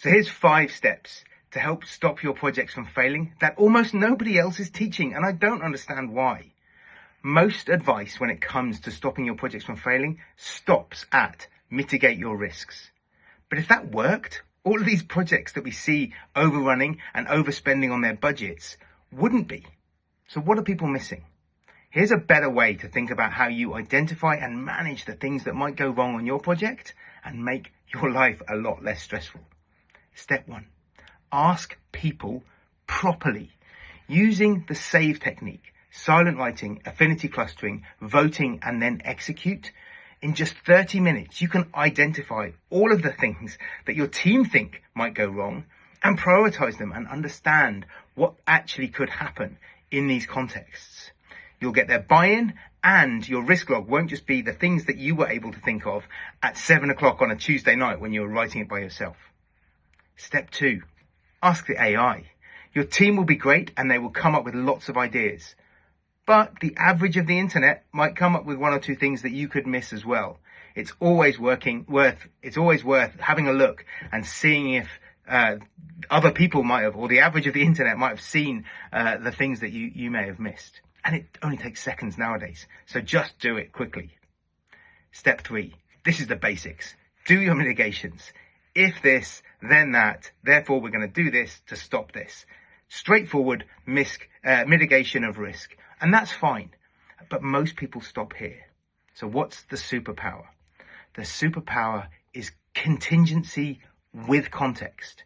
So here's 5 steps to help stop your projects from failing that almost nobody else is teaching, and I don't understand why. Most advice when it comes to stopping your projects from failing stops at mitigate your risks. But if that worked, all of these projects that we see overrunning and overspending on their budgets wouldn't be. So what are people missing? Here's a better way to think about how you identify and manage the things that might go wrong on your project and make your life a lot less stressful. Step 1, ask people properly using the SAVE technique, silent writing, affinity clustering, voting, and then execute. In just 30 minutes, you can identify all of the things that your team think might go wrong and prioritize them and understand what actually could happen in these contexts. You'll get their buy-in, and your risk log won't just be the things that you were able to think of at 7 o'clock on a Tuesday night when you were writing it by yourself. Step 2, ask the AI. Your team will be great and they will come up with lots of ideas. But the average of the internet might come up with 1 or 2 things that you could miss as well. It's always worth having a look and seeing if other people might have, or the average of the internet might have seen the things that you may have missed. And it only takes seconds nowadays, so just do it quickly. Step 3, this is the basics. Do your mitigations. If this, then that, therefore we're going to do this to stop this. Straightforward mitigation of risk. And that's fine, but most people stop here. So what's the superpower? The superpower is contingency with context.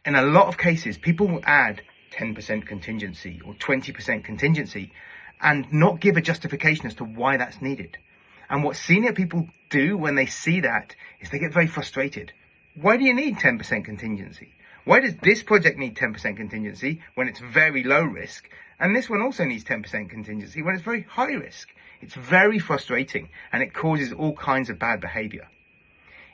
In a lot of cases, people will add 10% contingency or 20% contingency and not give a justification as to why that's needed. And what senior people do when they see that is they get very frustrated. Why do you need 10% contingency? Why does this project need 10% contingency when it's very low risk? And this one also needs 10% contingency when it's very high risk. It's very frustrating and it causes all kinds of bad behavior.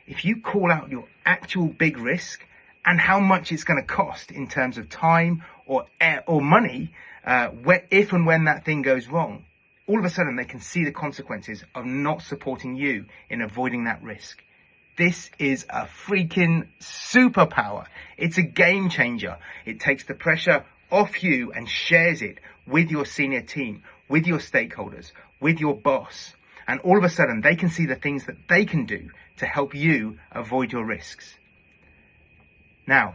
If you call out your actual big risk and how much it's going to cost in terms of time or money, if and when that thing goes wrong, all of a sudden they can see the consequences of not supporting you in avoiding that risk. This is a freaking superpower. It's a game changer. It takes the pressure off you and shares it with your senior team, with your stakeholders, with your boss. And all of a sudden they can see the things that they can do to help you avoid your risks. Now,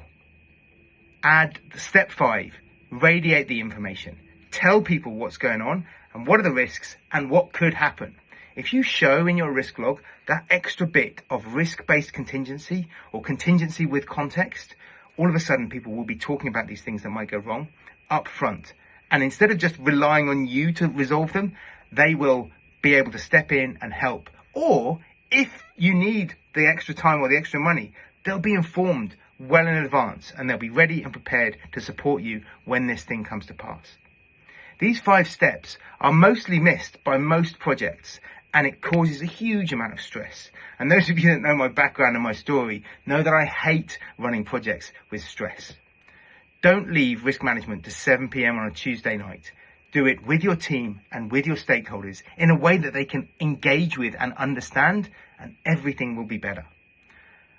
add step 5, radiate the information. Tell people what's going on and what are the risks and what could happen. If you show in your risk log that extra bit of risk-based contingency or contingency with context, all of a sudden people will be talking about these things that might go wrong up front. And instead of just relying on you to resolve them, they will be able to step in and help. Or if you need the extra time or the extra money, they'll be informed well in advance and they'll be ready and prepared to support you when this thing comes to pass. These 5 steps are mostly missed by most projects, and it causes a huge amount of stress. And those of you that know my background and my story know that I hate running projects with stress. Don't leave risk management to 7 p.m. on a Tuesday night. Do it with your team and with your stakeholders in a way that they can engage with and understand, and everything will be better.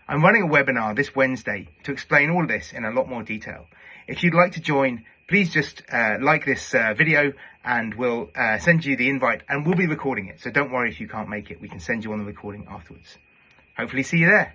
I'm running a webinar this Wednesday to explain all of this in a lot more detail. If you'd like to join, please just like this video and we'll send you the invite, and we'll be recording it. So don't worry if you can't make it. We can send you on the recording afterwards. Hopefully see you there.